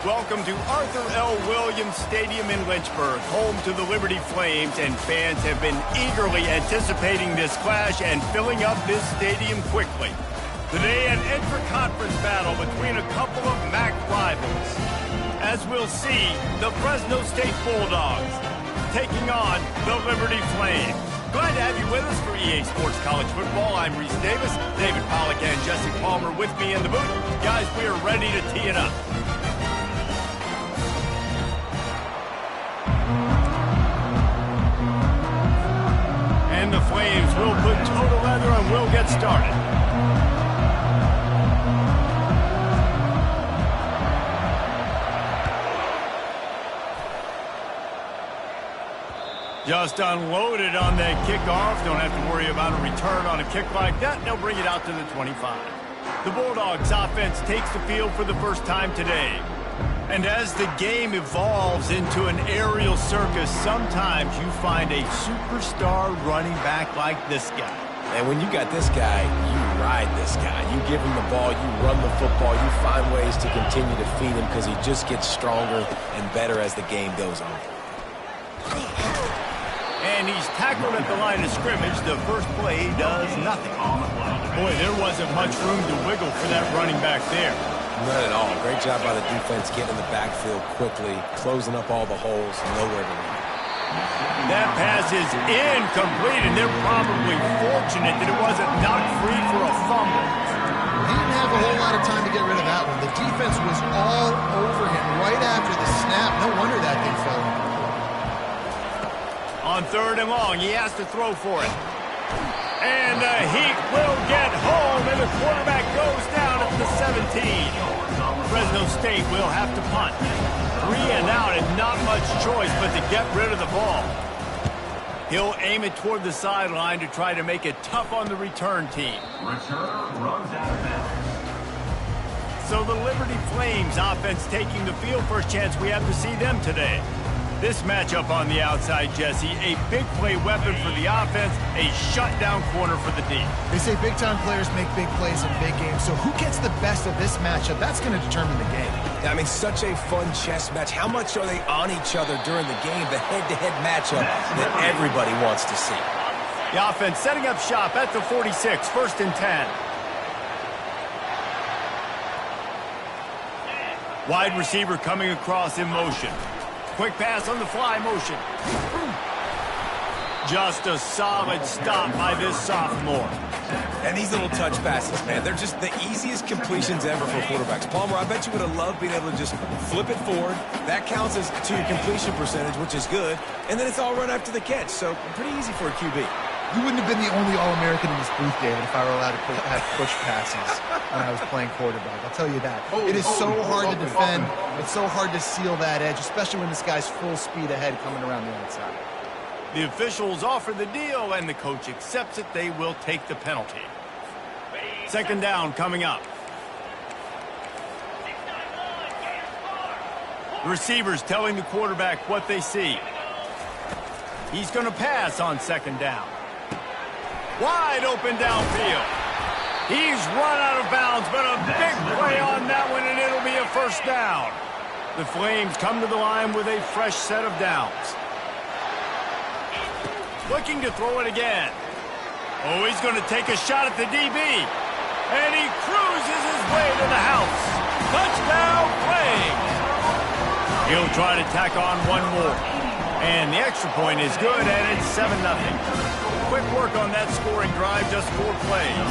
Welcome to Arthur L. Williams Stadium in Lynchburg, home to the Liberty Flames, and fans have been eagerly anticipating this clash and filling up this stadium quickly. Today, an intra-conference battle between a couple of MAC rivals. As we'll see, the Fresno State Bulldogs taking on the Liberty Flames. Glad to have you with us for EA Sports College Football. I'm Reese Davis, David Pollack, and Jesse Palmer with me in the booth. Guys, we are ready to tee it up. And the Flames will put total leather and we'll get started. Just unloaded on that kickoff. Don't have to worry about a return on a kick like that. They'll bring it out to the 25. The Bulldogs offense takes the field for the first time today. And as the game evolves into an aerial circus, sometimes you find a superstar running back like this guy. And when you got this guy, you ride this guy. You give him the ball, you run the football, you find ways to continue to feed him because he just gets stronger and better as the game goes on. And he's tackled at the line of scrimmage. The first play does nothing. Boy, there wasn't much room to wiggle for that running back there. None at all. Great job by the defense getting in the backfield quickly, closing up all the holes, nowhere to run. That pass is incomplete, and they're probably fortunate that it wasn't knocked free for a fumble. He didn't have a whole lot of time to get rid of that one. The defense was all over him right after the snap. No wonder that thing fell in. On 3rd and long, he has to throw for it. And the Heat will get home, and the quarterback goes down at the 17. Fresno State will have to punt. 3 and out, and not much choice but to get rid of the ball. He'll aim it toward the sideline to try to make it tough on the return team. Returner runs out of bounds. So the Liberty Flames offense taking the field. First chance we have to see them today. This matchup on the outside, Jesse, a big play weapon for the offense, a shutdown corner for the D. They say big-time players make big plays in big games, so who gets the best of this matchup? That's going to determine the game. I mean, such a fun chess match. How much are they on each other during the game? The head-to-head matchup that everybody wants to see. The offense setting up shop at the 46, 1st and 10. Wide receiver coming across in motion. Quick pass on the fly motion. Just a solid stop by this sophomore. And these little touch passes, man, they're just the easiest completions ever for quarterbacks. Palmer, I bet you would have loved being able to just flip it forward. That counts as to your completion percentage, which is good. And then it's all run after the catch, so pretty easy for a QB. You wouldn't have been the only All-American in this booth, David, if I were allowed to have push passes when I was playing quarterback. I'll tell you that. It is so hard to defend. It's so hard to seal that edge, especially when this guy's full speed ahead coming around the outside. The officials offer the deal, and the coach accepts it. They will take the penalty. 2nd down coming up. Receivers telling the quarterback what they see. He's going to pass on 2nd down. Wide open downfield. He's run out of bounds, but a big play on that one, and it'll be a 1st down. The Flames come to the line with a fresh set of downs. Looking to throw it again. Oh, he's going to take a shot at the DB. And he cruises his way to the house. Touchdown, Flames. He'll try to tack on one more. And the extra point is good, and it's 7-0. Quick work on that scoring drive, just 4 plays.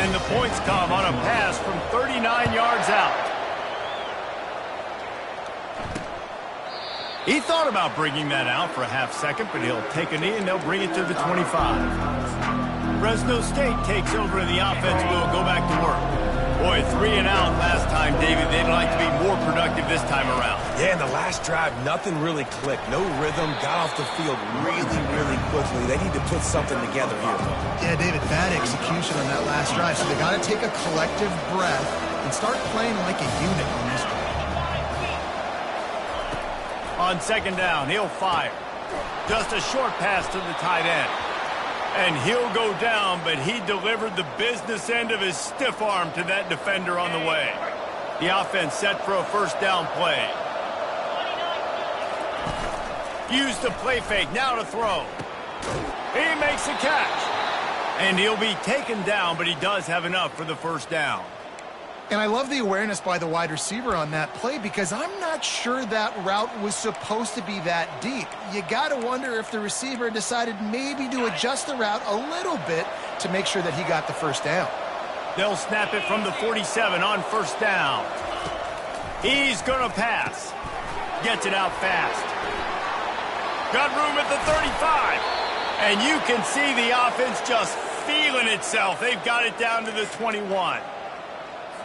And the points come on a pass from 39 yards out. He thought about bringing that out for a half second, but he'll take a knee and they'll bring it to the 25. Fresno State takes over in the offense. We'll go back to work. Boy, 3 and out last time, David. They'd like to be more productive this time around. Yeah, in the last drive, nothing really clicked. No rhythm, got off the field really quickly. They need to put something together here. Yeah, David, bad execution on that last drive, so they got to take a collective breath and start playing like a unit on this one. On 2nd down, he'll fire. Just a short pass to the tight end. And he'll go down, but he delivered the business end of his stiff arm to that defender on the way. The offense set for a first down play. Use the play fake, now to throw. He makes a catch. And he'll be taken down, but he does have enough for the first down. And I love the awareness by the wide receiver on that play because I'm not sure that route was supposed to be that deep. You got to wonder if the receiver decided maybe to adjust the route a little bit to make sure that he got the first down. They'll snap it from the 47 on first down. He's going to pass. Gets it out fast. Got room at the 35. And you can see the offense just feeling itself. They've got it down to the 21.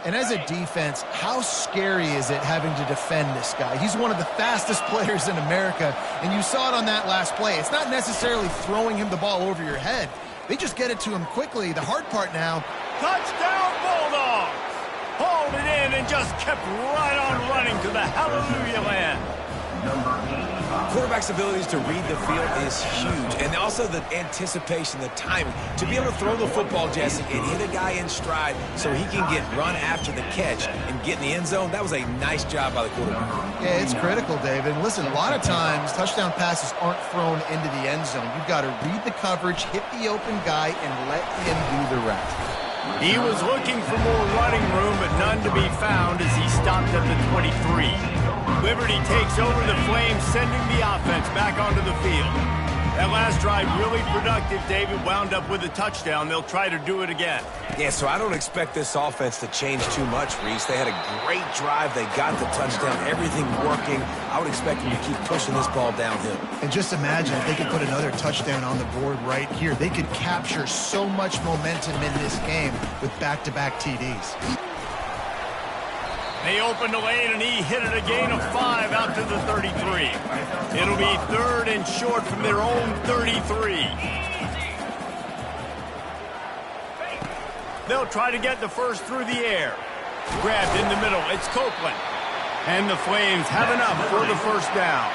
And as a defense, how scary is it having to defend this guy? He's one of the fastest players in America, and you saw it on that last play. It's not necessarily throwing him the ball over your head. They just get it to him quickly. The hard part now, touchdown Bulldogs! Hauled it in and just kept right on running to the hallelujah land. Quarterback's abilities to read the field is huge, and also the anticipation, the timing. To be able to throw the football, Jesse, and hit a guy in stride so he can get run after the catch and get in the end zone, that was a nice job by the quarterback. Yeah, it's critical, David. And listen, a lot of times touchdown passes aren't thrown into the end zone. You've got to read the coverage, hit the open guy, and let him do the rest. He was looking for more running room, but none to be found as he stopped at the 23. Liberty takes over the Flames, sending the offense back onto the field. That last drive really productive. David wound up with a touchdown. They'll try to do it again. Yeah, so I don't expect this offense to change too much, Reese. They had a great drive. They got the touchdown. Everything working. I would expect them to keep pushing this ball downhill. And just imagine if they could put another touchdown on the board right here. They could capture so much momentum in this game with back-to-back TDs. They opened the lane, and he hit it a gain of 5 out to the 33. It'll be 3rd and short from their own 33. They'll try to get the first through the air. Grabbed in the middle. It's Copeland. And the Flames have enough for the first down.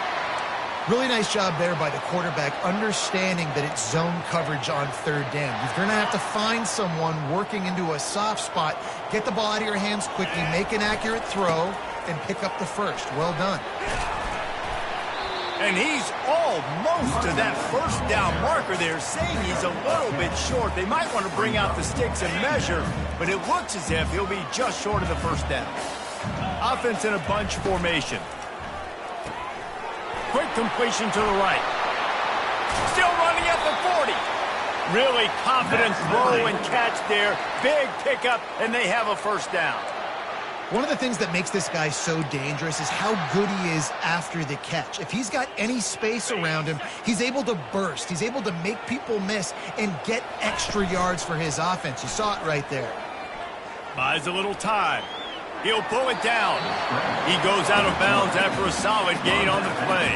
Really nice job there by the quarterback, understanding that it's zone coverage on 3rd down. You're going to have to find someone working into a soft spot, get the ball out of your hands quickly, make an accurate throw, and pick up the first. Well done. And he's almost to that first down marker there, saying he's a little bit short. They might want to bring out the sticks and measure, but it looks as if he'll be just short of the first down. Offense in a bunch formation. Quick completion to the right. Still running at the 40. Really confident throw and catch there. Big pickup, and they have a first down. One of the things that makes this guy so dangerous is how good he is after the catch. If he's got any space around him, he's able to burst. He's able to make people miss and get extra yards for his offense. You saw it right there. Buys a little time. He'll pull it down. He goes out of bounds after a solid gain on the play.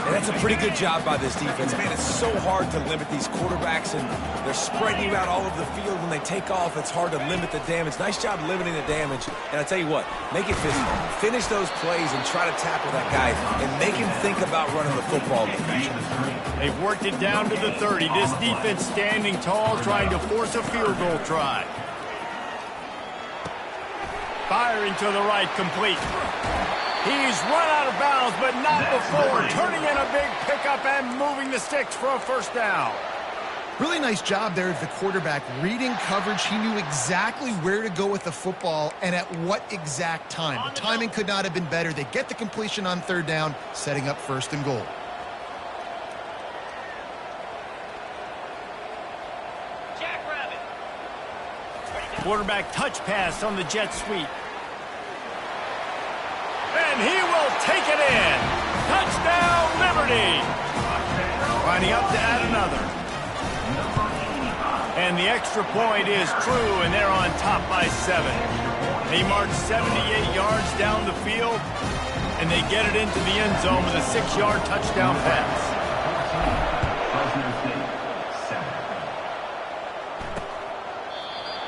And that's a pretty good job by this defense. Man, it's so hard to limit these quarterbacks, and they're spreading you out all over the field. When they take off, it's hard to limit the damage. Nice job limiting the damage. And I tell you what, make it physical. Finish those plays and try to tackle that guy and make him think about running the football. They've worked it down to the 30. This defense standing tall, trying to force a field goal try. Firing to the right, complete. He's run out of bounds, but not before. Turning in a big pickup and moving the sticks for a first down. Really nice job there of the quarterback. Reading coverage, he knew exactly where to go with the football and at what exact time. The timing could not have been better. They get the completion on 3rd down, setting up 1st and goal. Quarterback touch pass on the jet sweep. And he will take it in. Touchdown, Liberty. Lining up to add another. And the extra point is true, and they're on top by 7. They march 78 yards down the field, and they get it into the end zone with a 6-yard touchdown pass.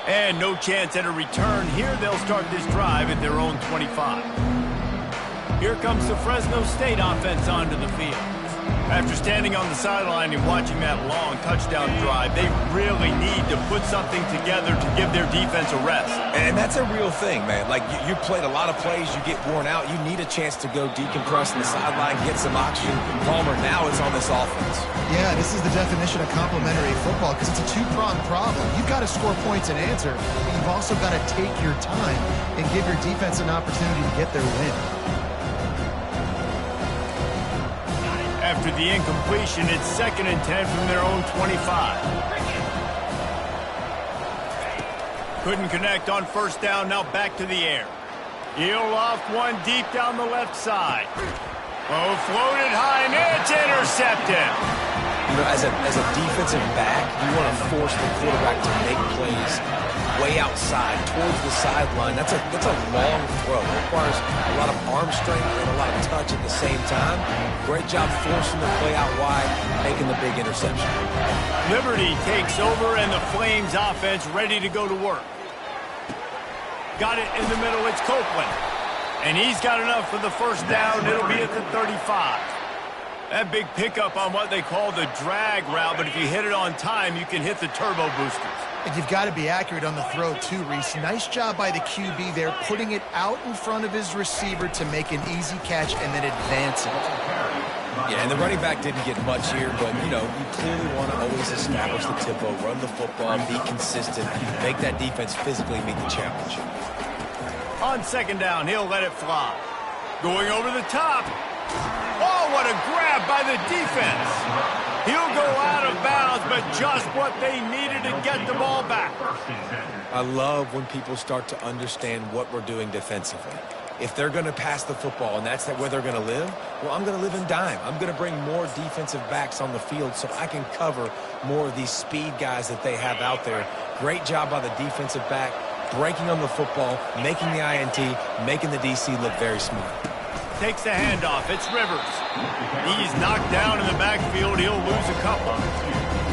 And no chance at a return here. They'll start this drive at their own 25. Here comes the Fresno State offense onto the field. After standing on the sideline and watching that long touchdown drive, they really need to put something together to give their defense a rest. And that's a real thing, man. Like, you played a lot of plays, you get worn out, you need a chance to go decompress on the sideline, get some oxygen. Palmer, now it's on this offense. Yeah, this is the definition of complementary football because it's a two-pronged problem. You've got to score points and answer, but you've also got to take your time and give your defense an opportunity to get their win. After the incompletion, it's 2nd and 10 from their own 25. Couldn't connect on first down, now back to the air. He'll off one deep down the left side. Oh, floated high, and it's intercepted. You know, as a defensive back, you want to force the quarterback to make plays way outside, towards the sideline. That's a long throw. It requires a lot of arm strength and a lot of touch at the same time. Great job forcing the play out wide, making the big interception. Liberty takes over, and the Flames offense ready to go to work. Got it in the middle, it's Copeland. And he's got enough for the first down. It'll be at the 35. That big pickup on what they call the drag route, but if you hit it on time, you can hit the turbo boosters. And you've got to be accurate on the throw too, Reese. Nice job by the QB there, putting it out in front of his receiver to make an easy catch and then advance it. Yeah, and the running back didn't get much here, but, you know, you clearly want to always establish the tempo, run the football, be consistent, make that defense physically meet the challenge. On 2nd down, he'll let it fly. Going over the top. Oh, what a grab by the defense. He'll go out of bounds, but just what they needed to get the ball back. I love when people start to understand what we're doing defensively. If they're going to pass the football and that's where they're going to live, well, I'm going to live in dime. I'm going to bring more defensive backs on the field so I can cover more of these speed guys that they have out there. Great job by the defensive back, breaking on the football, making the INT, making the DC look very smart. Takes the handoff. It's Rivers. He's knocked down in the backfield. He'll lose a couple.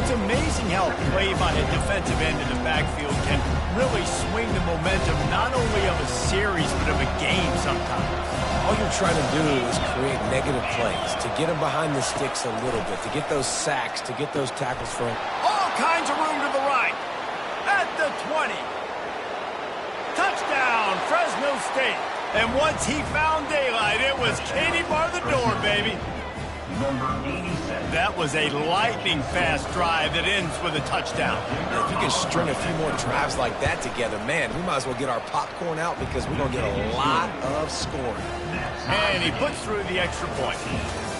It's amazing how a play by a defensive end in the backfield can really swing the momentum not only of a series but of a game sometimes. All you're trying to do is create negative plays, to get them behind the sticks a little bit, to get those sacks, to get those tackles from all kinds of room to the right. At the 20. Touchdown, Fresno State. And once he found daylight, it was Katie bar the door, baby. That was a lightning-fast drive that ends with a touchdown. If you can string a few more drives like that together, man, we might as well get our popcorn out because we're going to get a lot of scoring. And he puts through the extra point.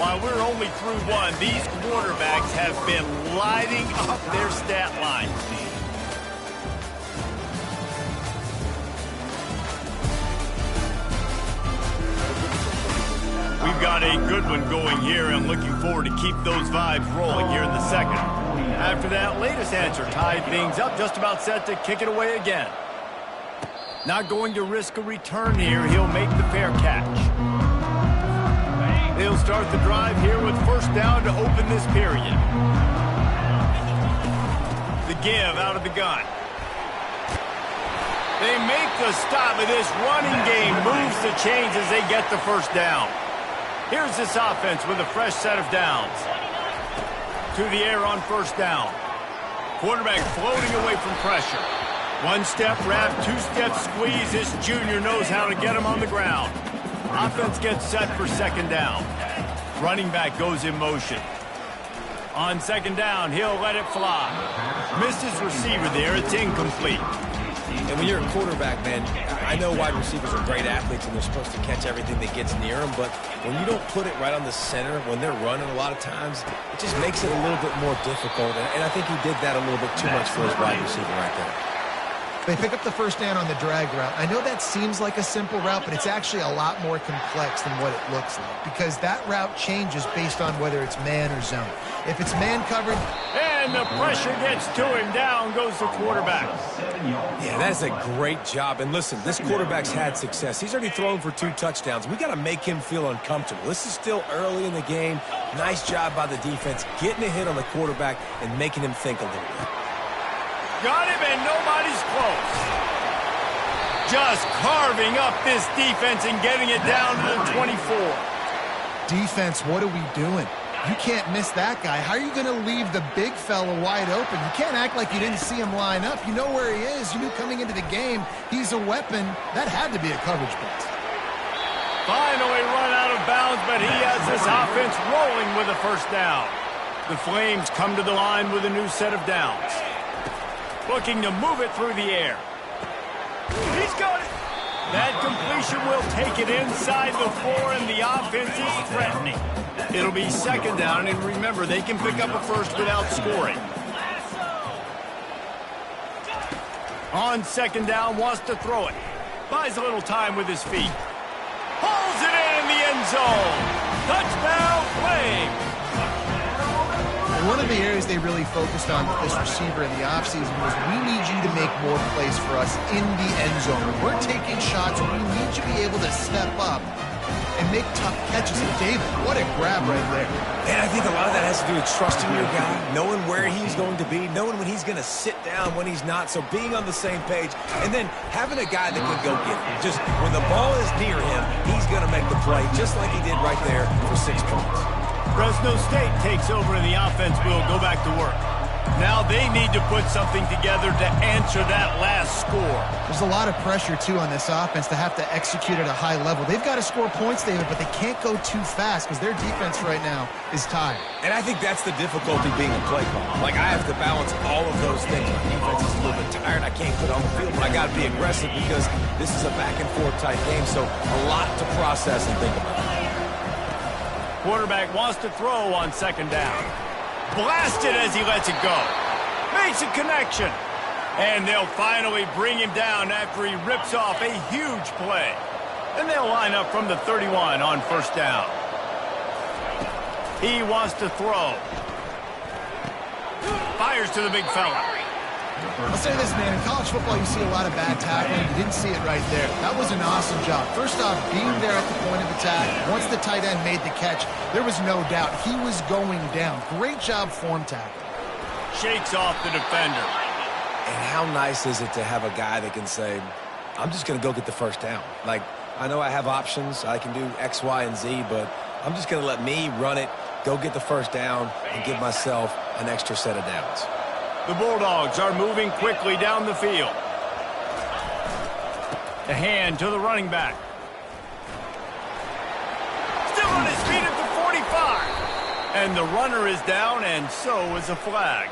While we're only through one, these quarterbacks have been lighting up their stat line. We've got a good one going here and looking forward to keep those vibes rolling here in the second. After that latest answer tied things up, just about set to kick it away again. Not going to risk a return here. He'll make the fair catch. They'll start the drive here with first down to open this period. The give out of the gun. They make the stop, but this running game moves the chains as they get the first down. Here's this offense with a fresh set of downs. To the air on first down. Quarterback floating away from pressure. One-step wrap, two-step squeeze. This junior knows how to get him on the ground. Offense gets set for 2nd down. Running back goes in motion. On 2nd down, he'll let it fly. Missed his receiver there. It's incomplete. And when you're a quarterback, man, I know wide receivers are great athletes and they're supposed to catch everything that gets near them, but when you don't put it right on the center, when they're running a lot of times, it just makes it a little bit more difficult. And I think he did that a little bit too much for his wide receiver right there. They pick up the first down on the drag route. I know that seems like a simple route, but it's actually a lot more complex than what it looks like because that route changes based on whether it's man or zone. If it's man covered... And the pressure gets to him. Down goes the quarterback. Yeah, that's a great job. And listen, this quarterback's had success. He's already thrown for 2 touchdowns. We got to make him feel uncomfortable. This is still early in the game. Nice job by the defense, getting a hit on the quarterback and making him think a little bit. Got him, and nobody's close. Just carving up this defense and getting it down to the 24. Defense, what are we doing? You can't miss that guy. How are you going to leave the big fella wide open? You can't act like you didn't see him line up. You know where he is. You knew coming into the game he's a weapon. That had to be a coverage blitz. Finally run out of bounds, but he has this offense rolling with a first down. The Flames come to the line with a new set of downs. Looking to move it through the air. He's got it. That completion will take it inside the 4, and the offense is threatening. It'll be second down, and remember, they can pick up a first without scoring. On second down, wants to throw it. Buys a little time with his feet. Pulls it in the end zone. Touchdown, Flames. One of the areas they really focused on with this receiver in the offseason was we need you to make more plays for us in the end zone. When we're taking shots, we need you to be able to step up and make tough catches. And David, what a grab right there. And I think a lot of that has to do with trusting your guy, knowing where he's going to be, knowing when he's going to sit down, when he's not, so being on the same page, and then having a guy that can go get it. Just when the ball is near him, he's going to make the play, just like he did right there for 6 points. Fresno State takes over and the offense will go back to work. Now they need to put something together to answer that last score. There's a lot of pressure, too, on this offense to have to execute at a high level. They've got to score points, David, but they can't go too fast because their defense right now is tired. And I think that's the difficulty being a play caller. Like, I have to balance all of those things. My defense is a little bit tired. I can't put on the field, but I got to be aggressive because this is a back-and-forth type game, so a lot to process and think about. Quarterback wants to throw on second down. Blasted as he lets it go. Makes a connection. And they'll finally bring him down after he rips off a huge play. And they'll line up from the 31 on first down. He wants to throw. Fires to the big fella. I'll say this, man. In college football, you see a lot of bad tackling. You didn't see it right there. That was an awesome job. First off, being there at the point of attack. Once the tight end made the catch, there was no doubt he was going down. Great job form tackle. Shakes off the defender. And how nice is it to have a guy that can say, I'm just going to go get the first down. Like, I know I have options. I can do X, Y, and Z, but I'm just going to let me run it, go get the first down, and give myself an extra set of downs. The Bulldogs are moving quickly down the field. The hand to the running back. Still on his feet at the 45. And the runner is down, and so is a flag.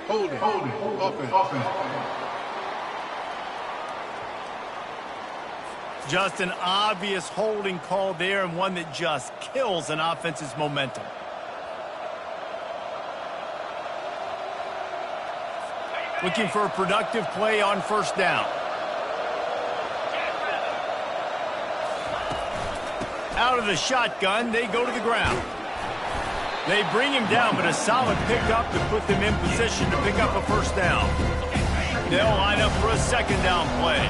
Hold it. Offense. Just an obvious holding call there, and one that just kills an offense's momentum. Looking for a productive play on first down. Out of the shotgun, they go to the ground. They bring him down, but a solid pickup to put them in position to pick up a first down. They'll line up for a second down play.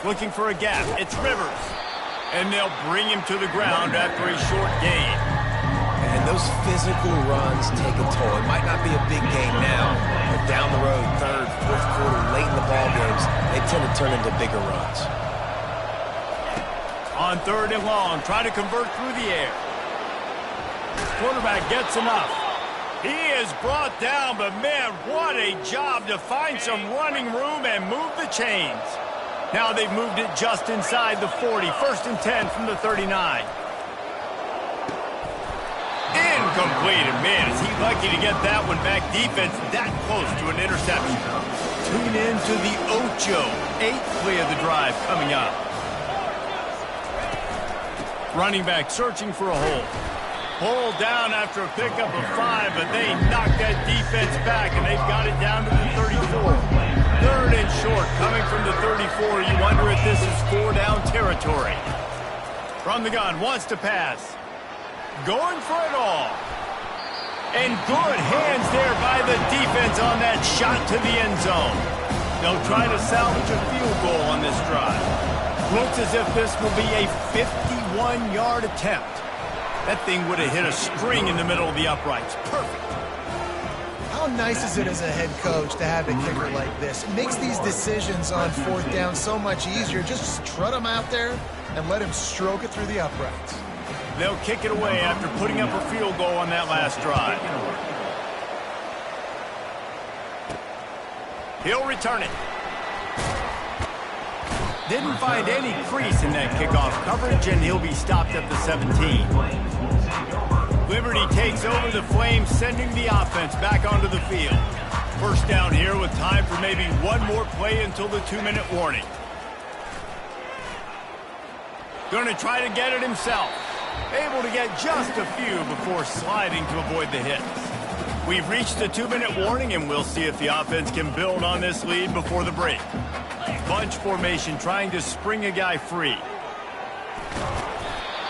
Looking for a gap. It's Rivers. And they'll bring him to the ground after a short gain. And those physical runs take a toll. It might not be a big game now, but down the road, third, fourth quarter, late in the ball games, they tend to turn into bigger runs. On third and long, try to convert through the air. Quarterback gets enough. He is brought down, but man, what a job to find some running room and move the chains. Now they've moved it just inside the 40. First and 10 from the 39. Incomplete, and man, is he lucky to get that one back. Defense that close to an interception. Tune in to the Ocho. 8th play of the drive coming up. Running back searching for a hole. Pulled down after a pickup of 5, but they knocked that defense back, and they've got it down to the 34. Third and short, coming from the 34. You wonder if this is 4-down territory. From the gun, wants to pass. Going for it all. And good hands there by the defense on that shot to the end zone. They'll try to salvage a field goal on this drive. Looks as if this will be a 51-yard attempt. That thing would have hit a string in the middle of the uprights. Perfect. How How nice is it as a head coach to have a kicker like this? It makes these decisions on fourth down so much easier. Just strut him out there and let him stroke it through the uprights. They'll kick it away after putting up a field goal on that last drive. He'll return it. Didn't find any crease in that kickoff coverage, and he'll be stopped at the 17. Liberty takes over the Flames, sending the offense back onto the field. First down here with time for maybe one more play until the 2-minute warning. Going to try to get it himself. Able to get just a few before sliding to avoid the hits. We've reached the 2-minute warning, and we'll see if the offense can build on this lead before the break. Bunch formation trying to spring a guy free.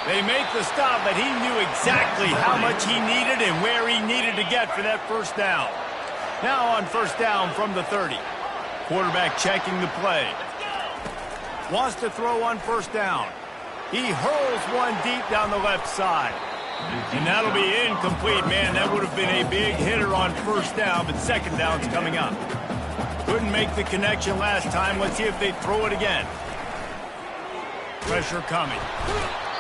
They make the stop, but he knew exactly how much he needed and where he needed to get for that first down. Now on first down from the 30. Quarterback checking the play. Wants to throw on first down. He hurls one deep down the left side. And that'll be incomplete, man. That would have been a big hitter on first down, but second down's coming up. Couldn't make the connection last time. Let's see if they throw it again. Pressure coming.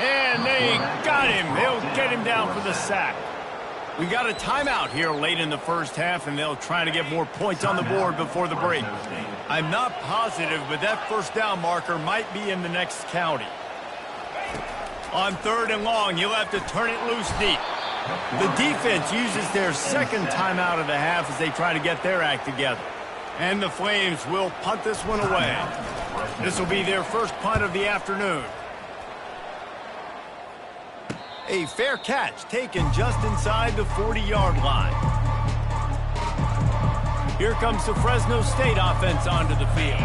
And they got him. They'll get him down for the sack. We got a timeout here late in the first half, and they'll try to get more points on the board before the break. I'm not positive, but that first down marker might be in the next county. On third and long, you'll have to turn it loose deep. The defense uses their second timeout of the half as they try to get their act together. And the Flames will punt this one away. This will be their first punt of the afternoon. A fair catch taken just inside the 40-yard line. Here comes the Fresno State offense onto the field.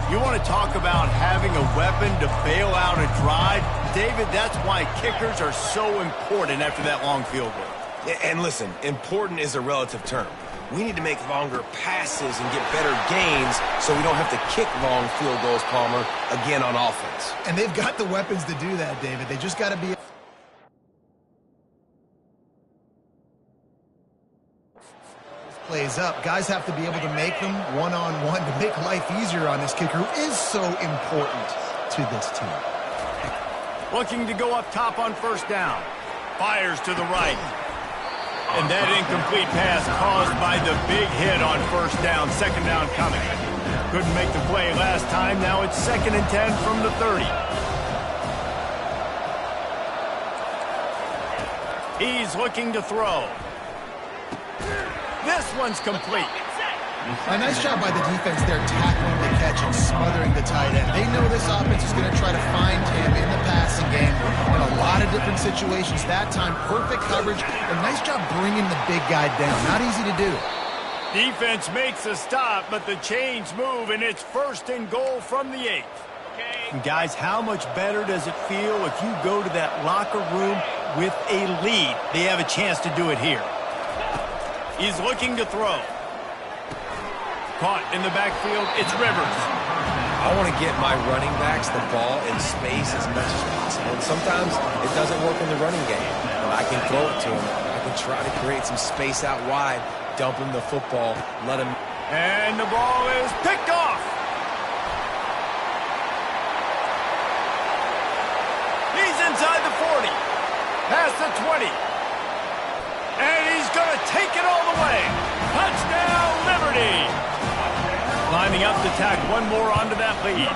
You want to talk about having a weapon to bail out a drive? David, that's why kickers are so important after that long field goal. And listen, important is a relative term. We need to make longer passes and get better gains so we don't have to kick long field goals, Palmer, again on offense. And they've got the weapons to do that, David. They just got to be... plays up. Guys have to be able to make them one-on-one to make life easier on this kicker, who is so important to this team. Looking to go up top on first down. Fires to the right. And that incomplete pass caused by the big hit on first down. Second down coming. Couldn't make the play last time. Now it's 2nd and 10 from the 30. He's looking to throw. This one's complete. A nice job by the defense there, tackling the catch and smothering the tight end. They know this offense is going to try to find him in the passing game in a lot of different situations. That time, perfect coverage. A nice job bringing the big guy down. Not easy to do. Defense makes a stop, but the chains move, and it's 1st and goal from the 8. And guys, how much better does it feel if you go to that locker room with a lead? They have a chance to do it here. He's looking to throw. Caught in the backfield, it's Rivers. I want to get my running backs the ball in space as much as possible. And sometimes it doesn't work in the running game. But I can throw it to him. I can try to create some space out wide, dump him the football, let him... And the ball is picked off. He's inside the 40. Past the 20. And he's going to take it all the way. Touchdown, Liberty. Lining up to tack one more onto that lead.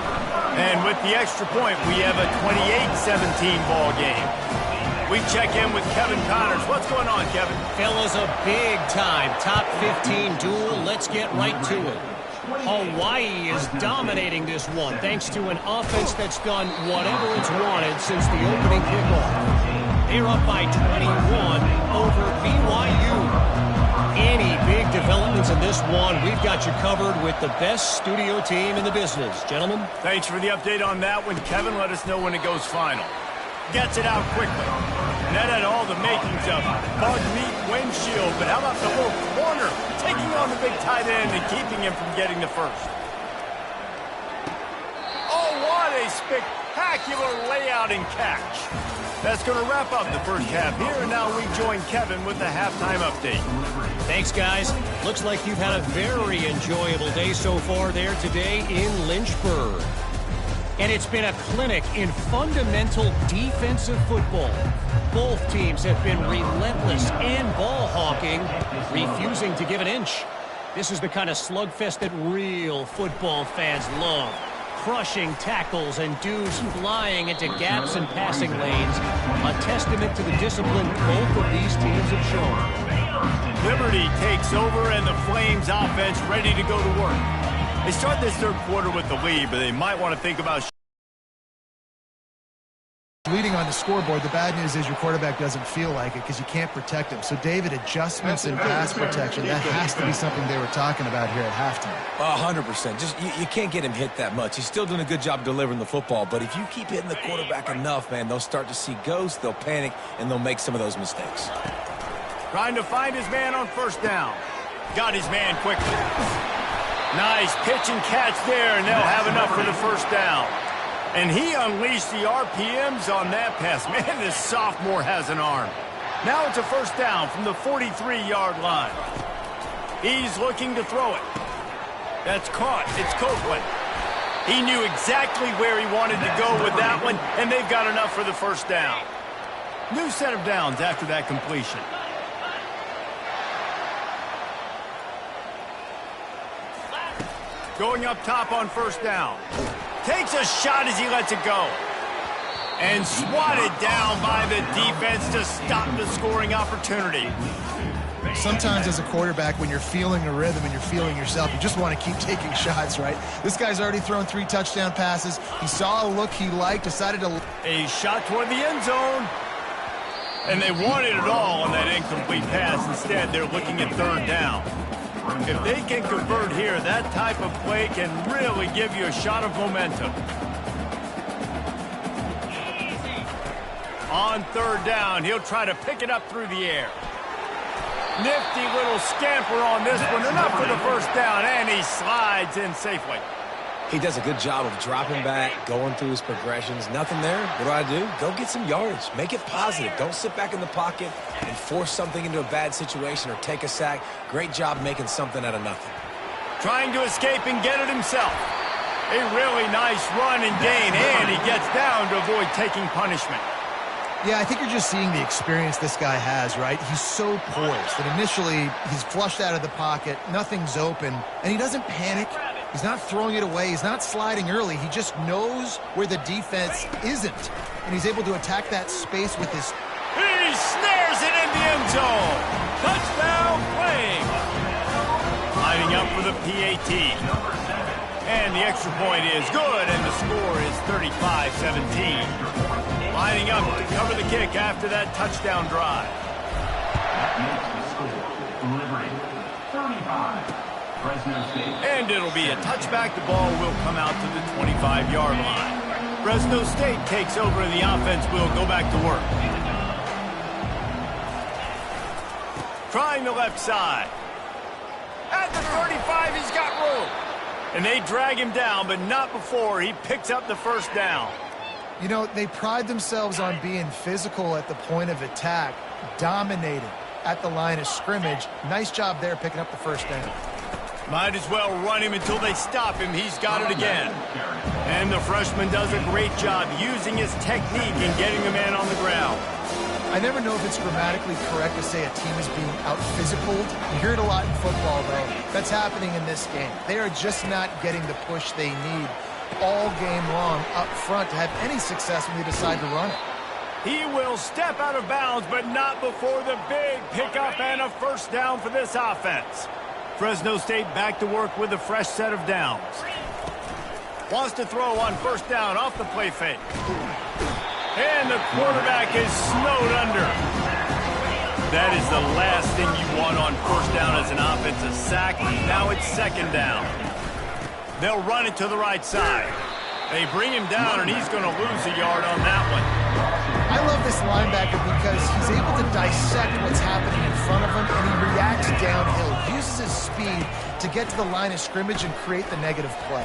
And with the extra point, we have a 28-17 ball game. We check in with Kevin Connors. What's going on, Kevin? Fellas, a big-time top 15 duel. Let's get right to it. Hawaii is dominating this one thanks to an offense that's done whatever it's wanted since the opening kickoff. They're up by 21 over BYU. Any big developments in this one, we've got you covered with the best studio team in the business. Gentlemen? Thanks for the update on that one, Kevin. Let us know when it goes final. Gets it out quickly. And that had all the makings of bug meat windshield. But how about the whole corner taking on the big tight end and keeping him from getting the first? Oh, what a spectacular layout and catch. That's going to wrap up the first half here, and now we join Kevin with the halftime update. Thanks, guys. Looks like you've had a very enjoyable day so far there today in Lynchburg. And it's been a clinic in fundamental defensive football. Both teams have been relentless and ball hawking, refusing to give an inch. This is the kind of slugfest that real football fans love. Crushing tackles and dudes flying into gaps and passing lanes. A testament to the discipline both of these teams have shown. Liberty takes over and the Flames offense ready to go to work. They start this third quarter with the lead, but they might want to think about leading on the scoreboard. The bad news is your quarterback doesn't feel like it because you can't protect him. So, David, adjustments in pass protection, that has to be something they were talking about here at halftime. 100%. Just you can't get him hit that much. He's still doing a good job delivering the football, but if you keep hitting the quarterback enough, man, they'll start to see ghosts, they'll panic, and they'll make some of those mistakes. Trying to find his man on first down. Got his man quickly. Nice pitch and catch there, and they'll have enough for the first down. And he unleashed the RPMs on that pass. Man, this sophomore has an arm. Now it's a first down from the 43-yard line. He's looking to throw it. That's caught. It's Copeland. He knew exactly where he wanted to go with that one, and they've got enough for the first down. New set of downs after that completion. Going up top on first down. Takes a shot as he lets it go. And swatted down by the defense to stop the scoring opportunity. Sometimes as a quarterback, when you're feeling a rhythm and you're feeling yourself, you just want to keep taking shots, right? This guy's already thrown 3 touchdown passes. He saw a look he liked, decided to... A shot toward the end zone. And they wanted it all on that incomplete pass. Instead, they're looking at third down. If they can convert here, that type of play can really give you a shot of momentum. On third down, he'll try to pick it up through the air. Nifty little scamper on this one. Enough for the first down, and he slides in safely. He does a good job of dropping back, going through his progressions. Nothing there. What do? Go get some yardage. Make it positive. Don't sit back in the pocket and force something into a bad situation or take a sack. Great job making something out of nothing. Trying to escape and get it himself. A really nice run and gain, and he gets down to avoid taking punishment. Yeah, I think you're just seeing the experience this guy has, right? He's so poised that initially he's flushed out of the pocket, nothing's open, and he doesn't panic. He's not throwing it away. He's not sliding early. He just knows where the defense isn't, and he's able to attack that space with his... He snares it in the end zone. Touchdown Flames. Lining up for the PAT. And the extra point is good, and the score is 35-17. Lining up to cover the kick after that touchdown drive. That makes the score Liberty 35. And it'll be a touchback. The ball will come out to the 25-yard line. Fresno State takes over, and the offense will go back to work. Trying the left side. At the 35, he's got room. And they drag him down, but not before he picks up the first down. You know, they pride themselves on being physical at the point of attack, dominating at the line of scrimmage. Nice job there picking up the first down. Might as well run him until they stop him. He's got it again. And the freshman does a great job using his technique and getting the man on the ground. I never know if it's grammatically correct to say a team is being out-physicaled. You hear it a lot in football, though. That's happening in this game. They are just not getting the push they need all game long up front to have any success when they decide to run it. He will step out of bounds, but not before the big pickup and a first down for this offense. Fresno State back to work with a fresh set of downs. Wants to throw on first down off the play fake. And the quarterback is snowed under. That is the last thing you want on first down as an offensive sack. Now it's second down. They'll run it to the right side. They bring him down, and he's going to lose a yard on that one. I love this linebacker because he's able to dissect what's happening in front of him, and he reacts downhill, uses his speed to get to the line of scrimmage and create the negative play.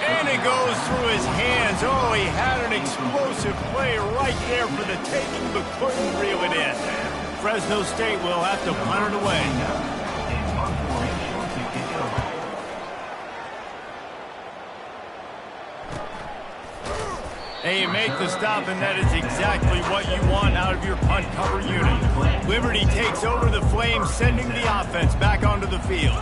And it goes through his hands. Oh, he had an explosive play right there for the taking, but couldn't reel it in. Fresno State will have to punt it away. And you make the stop, and that is exactly what you want out of your punt cover unit. Liberty takes over the Flames, sending the offense back onto the field.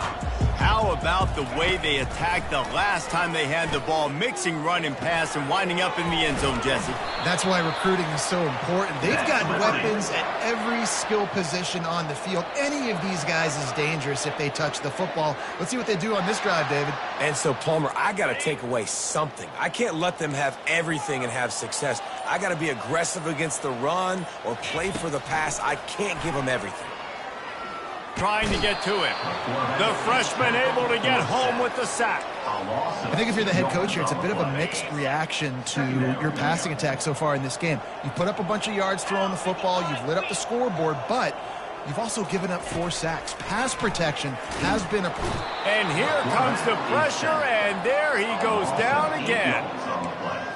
How about the way they attacked the last time they had the ball, mixing run and pass and winding up in the end zone, Jesse? That's why recruiting is so important. They've got weapons at every skill position on the field. Any of these guys is dangerous if they touch the football. Let's see what they do on this drive, David. And so, Palmer, I got to take away something. I can't let them have everything and have success. I got to be aggressive against the run or play for the pass. I can't give them everything. Trying to get to it. The freshman able to get home with the sack. I think if you're the head coach here, it's a bit of a mixed reaction to your passing attack so far in this game. You've put up a bunch of yards throwing the football. You've lit up the scoreboard, but you've also given up 4 sacks. Pass protection has been a... And here comes the pressure, and there he goes down again.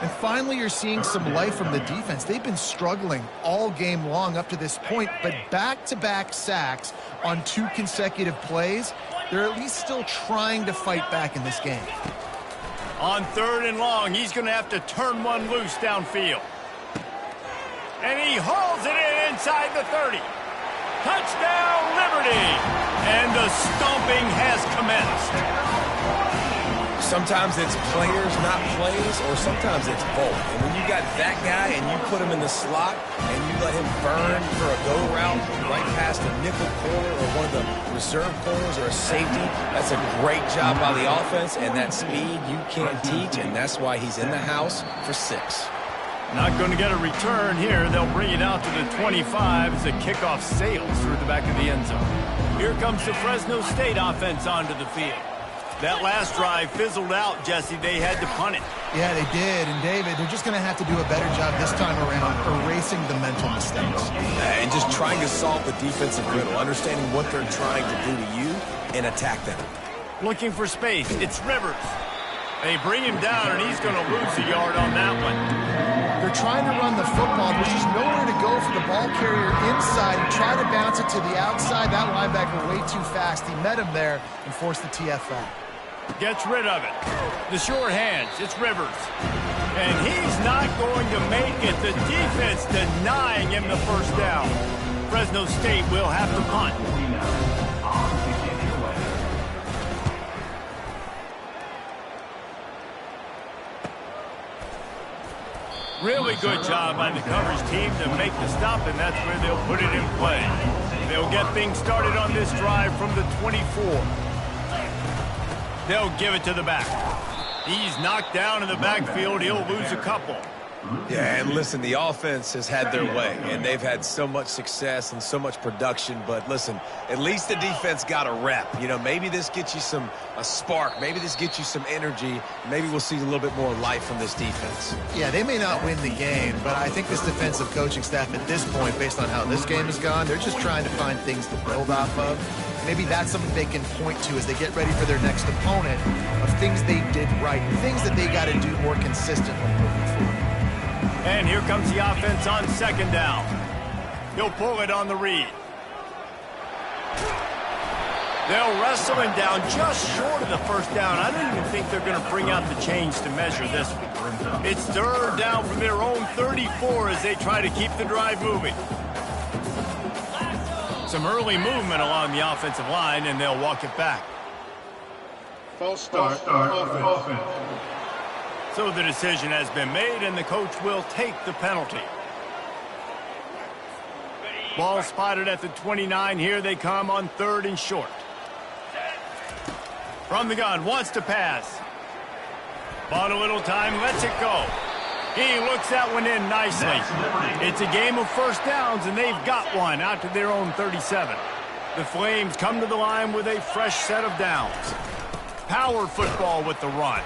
And finally, you're seeing some life from the defense. They've been struggling all game long up to this point, but back-to-back sacks on 2 consecutive plays, they're at least still trying to fight back in this game. On 3rd and long, he's going to have to turn one loose downfield. And he hauls it in inside the 30. Touchdown, Liberty! And the stomping has commenced. Sometimes it's players, not plays, or sometimes it's both. And when you got that guy and you put him in the slot and you let him burn for a go route right past a nickel corner or one of the reserve corners or a safety, that's a great job by the offense, and that speed you can't teach, and that's why he's in the house for 6. Not going to get a return here. They'll bring it out to the 25 as the kickoff sails through the back of the end zone. Here comes the Fresno State offense onto the field. That last drive fizzled out, Jesse. They had to punt it. Yeah, they did. And, David, they're just going to have to do a better job this time around erasing the mental mistakes. And just trying to solve the defensive riddle, understanding what they're trying to do to you and attack them. Looking for space. It's Rivers. They bring him down, and he's going to lose a yard on that one. They're trying to run the football. There's just nowhere to go for the ball carrier inside. He tried to bounce it to the outside. That linebacker way too fast. He met him there and forced the TFL. Gets rid of it. The short hands. It's Rivers. And he's not going to make it. The defense denying him the first down. Fresno State will have to punt. Really good job by the coverage team to make the stop, and that's where they'll put it in play. They'll get things started on this drive from the 24. They'll give it to the back. He's knocked down in the backfield. He'll lose a couple. Yeah, and listen, the offense has had their way, and they've had so much success and so much production. But listen, at least the defense got a rep. You know, maybe this gets you a spark. Maybe this gets you some energy. Maybe we'll see a little bit more life from this defense. Yeah, they may not win the game, but I think this defensive coaching staff at this point, based on how this game has gone, they're just trying to find things to build off of. Maybe that's something they can point to as they get ready for their next opponent of things they did right, things that they got to do more consistently moving forward. And here comes the offense on 2nd down. He'll pull it on the read. They'll wrestle him down just short of the first down. I don't even think they're going to bring out the chains to measure this one. It's 3rd down from their own 34 as they try to keep the drive moving. Some early movement along the offensive line, and they'll walk it back. False start. Offense. So the decision has been made, and the coach will take the penalty. Ball spotted at the 29. Here they come on 3rd and short. From the gun, wants to pass. Bought a little time, lets it go. He looks that one in nicely. It's a game of first downs, and they've got one out to their own 37. The Flames come to the line with a fresh set of downs. Power football with the run.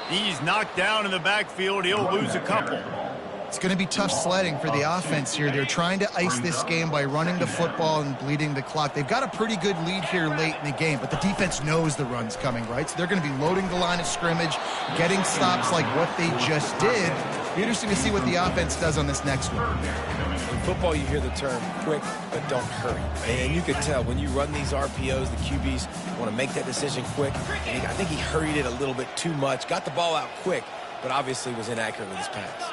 He's knocked down in the backfield. He'll lose a couple. It's going to be tough sledding for the offense here. They're trying to ice this game by running the football and bleeding the clock. They've got a pretty good lead here late in the game, but the defense knows the run's coming, right? So they're going to be loading the line of scrimmage, getting stops like what they just did. Be interesting to see what the offense does on this next one. In football, you hear the term quick, but don't hurry. And you could tell when you run these RPOs, the QBs want to make that decision quick. And I think he hurried it a little bit too much, got the ball out quick, but obviously was inaccurate with his pass.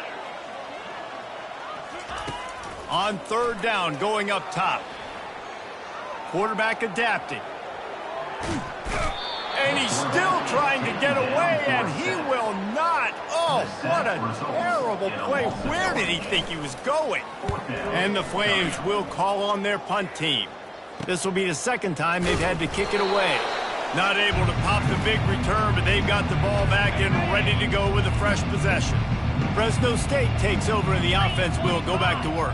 On third down, going up top. Quarterback adapting. And he's still trying to get away, and he will not. Oh, what a terrible play. Where did he think he was going? And the Flames will call on their punt team. This will be the second time they've had to kick it away. Not able to pop the big return, but they've got the ball back and ready to go with a fresh possession. Fresno State takes over, and the offense will go back to work.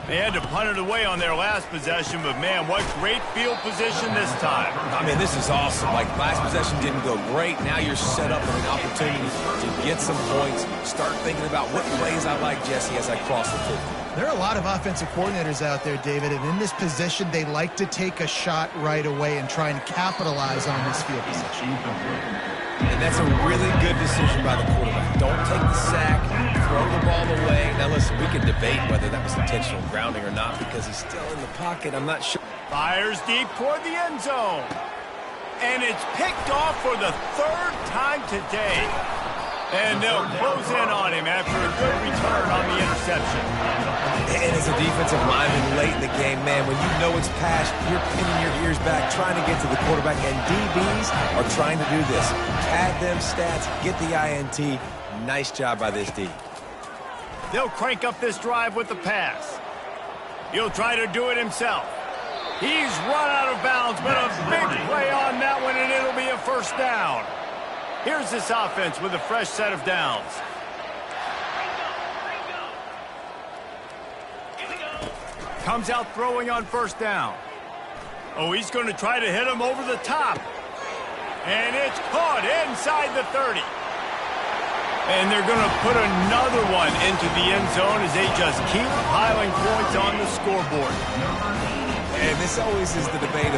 They had to punt it away on their last possession, but man, what great field position this time. I mean, this is awesome. Like, last possession didn't go great. Now you're set up with an opportunity to get some points. Start thinking about what plays I like, Jesse, as I cross the field. There are a lot of offensive coordinators out there, David, and in this position, they like to take a shot right away and try and capitalize on this field position. And that's a really good decision by the quarterback. Don't take the sack, throw the ball away. Now, listen, we can debate whether that was intentional grounding or not because he's still in the pocket. I'm not sure. Fires deep toward the end zone. And it's picked off for the third time today. And they'll close in on him after a good return on the interception. And as a defensive lineman late in the game, man, when you know it's passed, you're pinning your ears back, trying to get to the quarterback, and DBs are trying to do this. Pad them stats, get the INT. Nice job by this D. They'll crank up this drive with the pass. He'll try to do it himself. He's run out of bounds, but a big play on that one, and it'll be a first down. Here's this offense with a fresh set of downs. Comes out throwing on first down. Oh, he's going to try to hit him over the top. And it's caught inside the 30. And they're going to put another one into the end zone as they just keep piling points on the scoreboard. And this always is the debate of